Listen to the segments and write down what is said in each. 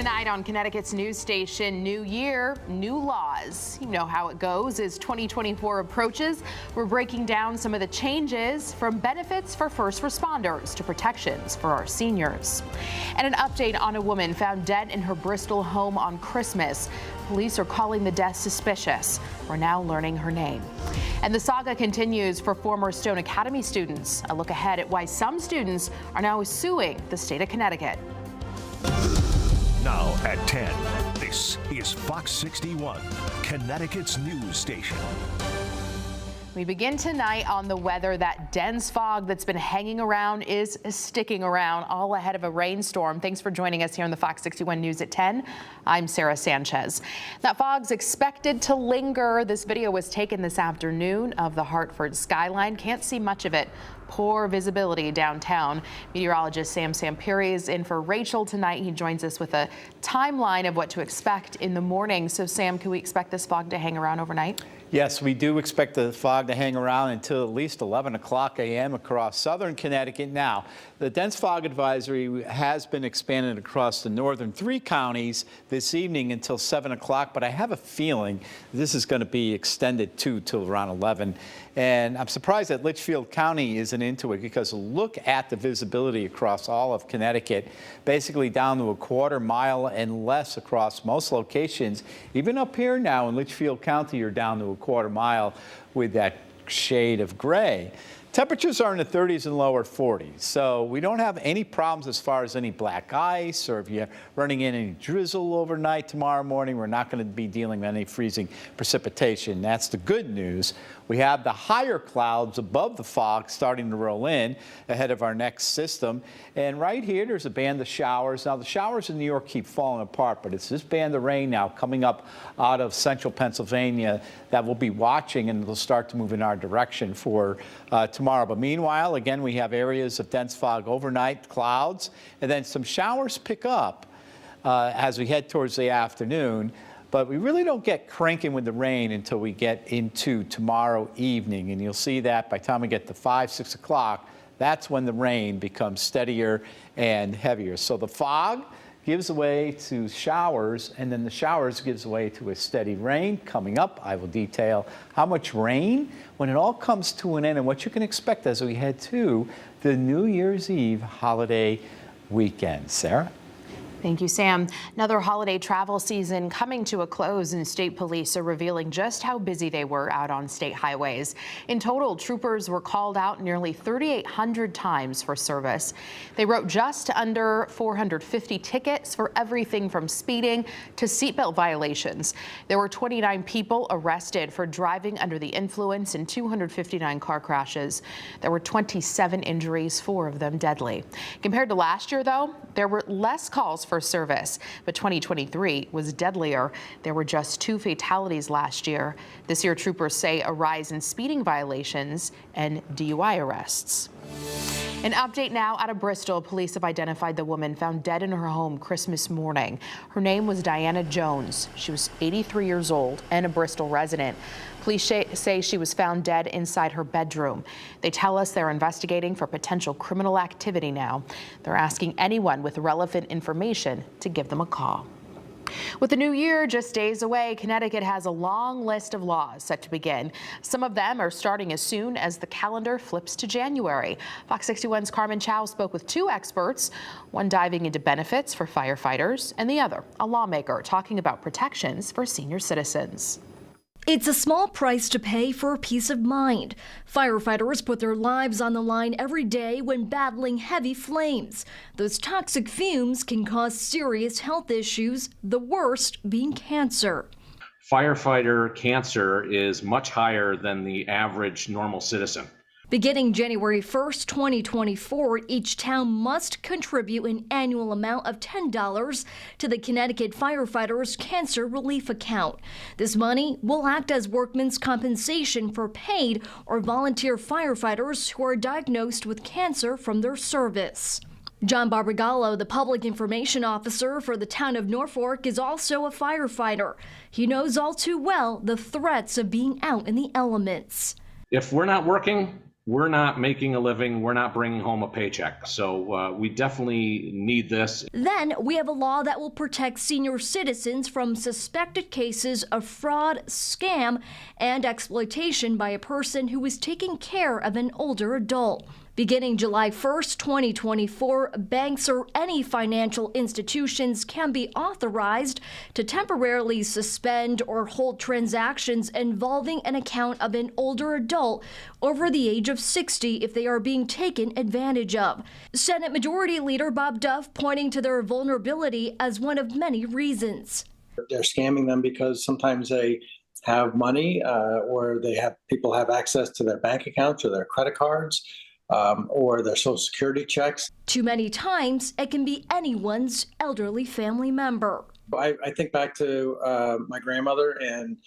Tonight on Connecticut's news station, new year, new laws. You know how it goes as 2024 approaches. We're breaking down some of the changes from benefits for first responders to protections for our seniors. And an update on a woman found dead in her Bristol home on Christmas. Police are calling the death suspicious. We're now learning her name. And the saga continues for former Stone Academy students. A look ahead at why some students are now suing the state of Connecticut. Now at 10, this is Fox 61, Connecticut's news station. We begin tonight on the weather. That dense fog that's been hanging around is sticking around, all ahead of a rainstorm. Thanks for joining us here on the Fox 61 News at 10. I'm Sarah Sanchez. That fog's expected to linger. This video was taken this afternoon of the Hartford skyline. Can't see much of it. Poor visibility downtown. Meteorologist Sam Samperi is in for Rachel tonight. He joins us with a timeline of what to expect in the morning. So Sam, can we expect this fog to hang around overnight? Yes, we do expect the fog to hang around until at least 11 o'clock a.m. across southern Connecticut. Now, the dense fog advisory has been expanded across the northern 3 counties this evening until 7 o'clock, but I have a feeling this is going to be extended till around 11. And I'm surprised that Litchfield County isn't into it, because look at the visibility across all of Connecticut, basically down to a quarter mile and less across most locations. Even up here now in Litchfield County, you're down to a quarter mile with that shade of gray. Temperatures are in the 30s and lower 40s, so we don't have any problems as far as any black ice, or if you're running in any drizzle overnight tomorrow morning, we're not going to be dealing with any freezing precipitation. That's the good news. We have the higher clouds above the fog starting to roll in ahead of our next system. And right here, there's a band of showers. Now, the showers in New York keep falling apart, but it's this band of rain now coming up out of central Pennsylvania that we'll be watching, and it'll start to move in our direction for tomorrow. But meanwhile, again, we have areas of dense fog overnight, clouds, and then some showers pick up as we head towards the afternoon. But we really don't get cranking with the rain until we get into tomorrow evening. And you'll see that by the time we get to 5, 6 o'clock, that's when the rain becomes steadier and heavier. So the fog gives way to showers, and then the showers gives way to a steady rain coming up. I will detail how much rain when it all comes to an end and what you can expect as we head to the New Year's Eve holiday weekend. Sarah? Thank you, Sam. Another holiday travel season coming to a close, and state police are revealing just how busy they were out on state highways. In total, troopers were called out nearly 3,800 times for service. They wrote just under 450 tickets for everything from speeding to seatbelt violations. There were 29 people arrested for driving under the influence and 259 car crashes. There were 27 injuries, 4 of them deadly. Compared to last year, though, there were less calls for service, but 2023 was deadlier. There were just 2 fatalities last year. This year, troopers say a rise in speeding violations and DUI arrests. An update now out of Bristol. Police have identified the woman found dead in her home Christmas morning. Her name was Diana Jones. She was 83 years old and a Bristol resident. Police say she was found dead inside her bedroom. They tell us they're investigating for potential criminal activity now. They're asking anyone with relevant information to give them a call. With the new year just days away, Connecticut has a long list of laws set to begin. Some of them are starting as soon as the calendar flips to January. Fox 61's Carmen Chow spoke with 2 experts, one diving into benefits for firefighters and the other, a lawmaker, talking about protections for senior citizens. It's a small price to pay for peace of mind. Firefighters put their lives on the line every day when battling heavy flames. Those toxic fumes can cause serious health issues, the worst being cancer. Firefighter cancer is much higher than the average normal citizen. Beginning January 1st, 2024, each town must contribute an annual amount of $10 to the Connecticut Firefighters Cancer Relief Account. This money will act as workmen's compensation for paid or volunteer firefighters who are diagnosed with cancer from their service. John Barbagallo, the public information officer for the town of Norfolk, is also a firefighter. He knows all too well the threats of being out in the elements. If we're not working, we're not making a living, we're not bringing home a paycheck. So we definitely need this. Then we have a law that will protect senior citizens from suspected cases of fraud, scam, and exploitation by a person who is taking care of an older adult. Beginning July 1st, 2024, banks or any financial institutions can be authorized to temporarily suspend or hold transactions involving an account of an older adult over the age of 60 if they are being taken advantage of. Senate Majority Leader Bob Duff pointing to their vulnerability as one of many reasons. They're scamming them because sometimes they have money or people have access to their bank accounts or their credit cards. Or their Social Security checks. Too many times, it can be anyone's elderly family member. I think back to my grandmother, and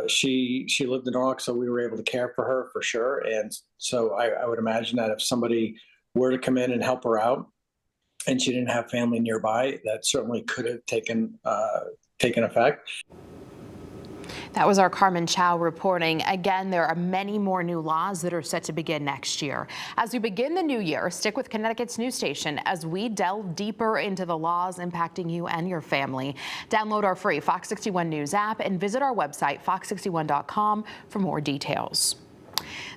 she lived in Norwalk, so we were able to care for her for sure. And so I would imagine that if somebody were to come in and help her out, and she didn't have family nearby, that certainly could have taken effect. That was our Carmen Chow reporting. Again, there are many more new laws that are set to begin next year. As we begin the new year, stick with Connecticut's news station as we delve deeper into the laws impacting you and your family. Download our free Fox 61 News app and visit our website, fox61.com, for more details.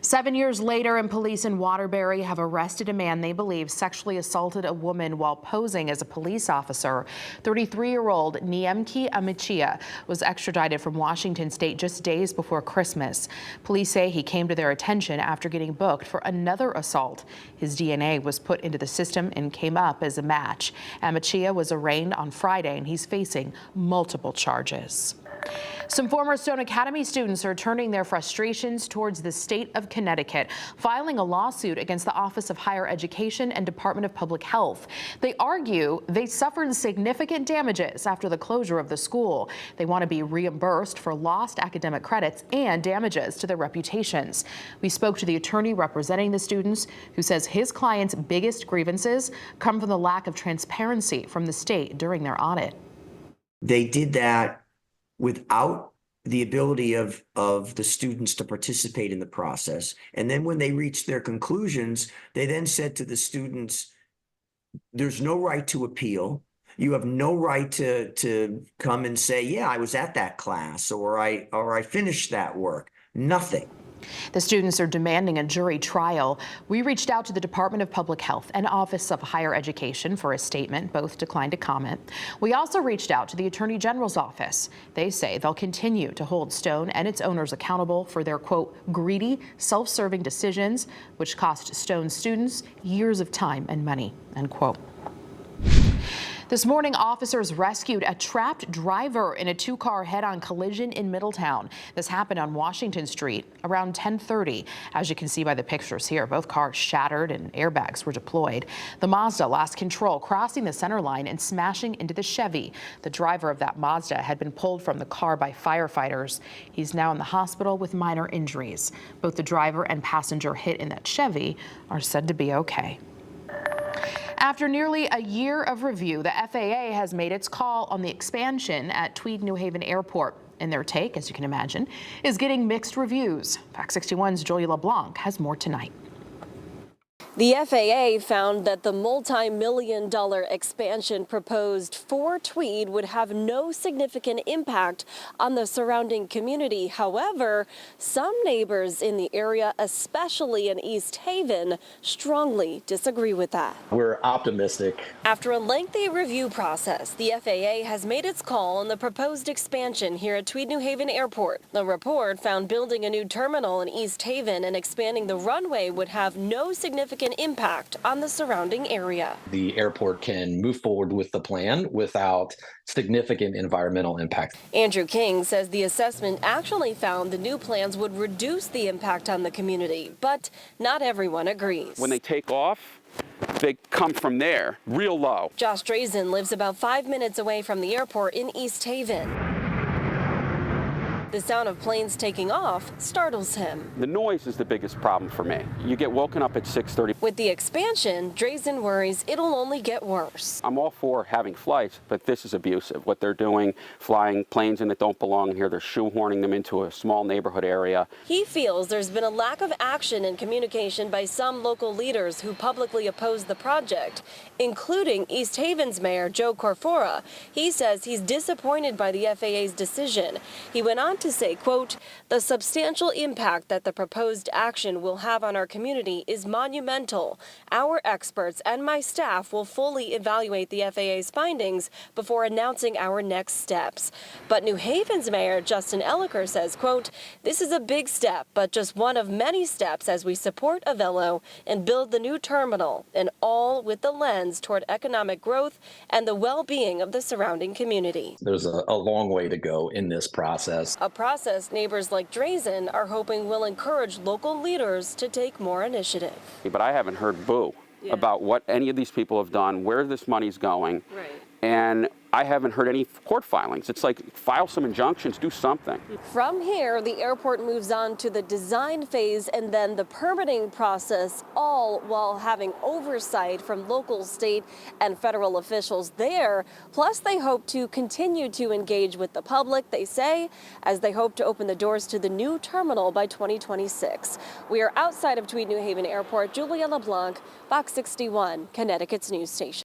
7 years later, and police in Waterbury have arrested a man they believe sexually assaulted a woman while posing as a police officer. 33-year-old Niemki Amichia was extradited from Washington State just days before Christmas. Police say he came to their attention after getting booked for another assault. His DNA was put into the system and came up as a match. Amichia was arraigned on Friday, and he's facing multiple charges. Some former Stone Academy students are turning their frustrations towards the state of Connecticut, filing a lawsuit against the Office of Higher Education and Department of Public Health. They argue they suffered significant damages after the closure of the school. They want to be reimbursed for lost academic credits and damages to their reputations. We spoke to the attorney representing the students, who says his client's biggest grievances come from the lack of transparency from the state during their audit. They did that without the ability of the students to participate in the process. And then when they reached their conclusions, they then said to the students, there's no right to appeal. You have no right to come and say, yeah, I was at that class, or I finished that work. Nothing. The students are demanding a jury trial. We reached out to the Department of Public Health and Office of Higher Education for a statement. Both declined to comment. We also reached out to the Attorney General's office. They say they'll continue to hold Stone and its owners accountable for their, quote, greedy, self-serving decisions, which cost Stone students years of time and money, end quote. This morning, officers rescued a trapped driver in a two-car head-on collision in Middletown. This happened on Washington Street around 10:30. As you can see by the pictures here, both cars shattered and airbags were deployed. The Mazda lost control, crossing the center line and smashing into the Chevy. The driver of that Mazda had been pulled from the car by firefighters. He's now in the hospital with minor injuries. Both the driver and passenger hit in that Chevy are said to be okay. After nearly a year of review, the FAA has made its call on the expansion at Tweed New Haven Airport. And their take, as you can imagine, is getting mixed reviews. Fox 61's Julia LeBlanc has more tonight. The FAA found that the multi-million-dollar expansion proposed for Tweed would have no significant impact on the surrounding community. However, some neighbors in the area, especially in East Haven, strongly disagree with that. We're optimistic. After a lengthy review process, the FAA has made its call on the proposed expansion here at Tweed New Haven Airport. The report found building a new terminal in East Haven and expanding the runway would have no significant impact on the surrounding area. The airport can move forward with the plan without significant environmental impact. Andrew King says the assessment actually found the new plans would reduce the impact on the community, but not everyone agrees. When they take off, they come from there, real low. Josh Drazen lives about 5 minutes away from the airport in East Haven. The sound of planes taking off startles him. The noise is the biggest problem for me. You get woken up at 6:30. With the expansion, Drazen worries it'll only get worse. I'm all for having flights, but this is abusive. What they're doing, flying planes in that don't belong here, they're shoehorning them into a small neighborhood area. He feels there's been a lack of action and communication by some local leaders who publicly oppose the project, including East Haven's Mayor Joe Corfora. He says he's disappointed by the FAA's decision. He went on to say, quote, "The substantial impact that the proposed action will have on our community is monumental. Our experts and my staff will fully evaluate the FAA's findings before announcing our next steps." But New Haven's Mayor Justin Elliker says, quote, "This is a big step, but just one of many steps as we support Avelo and build the new terminal, and all with the lens toward economic growth and the well-being of the surrounding community." There's a long way to go in this process. A process neighbors like Drazen are hoping will encourage local leaders to take more initiative. But I haven't heard boo about what any of these people have done, where this money's going. Right. And I haven't heard any court filings. It's like, file some injunctions, do something. From here, the airport moves on to the design phase and then the permitting process, all while having oversight from local, state, and federal officials there. Plus, they hope to continue to engage with the public, they say, as they hope to open the doors to the new terminal by 2026. We are outside of Tweed New Haven Airport. Julia LeBlanc, Fox 61, Connecticut's news station.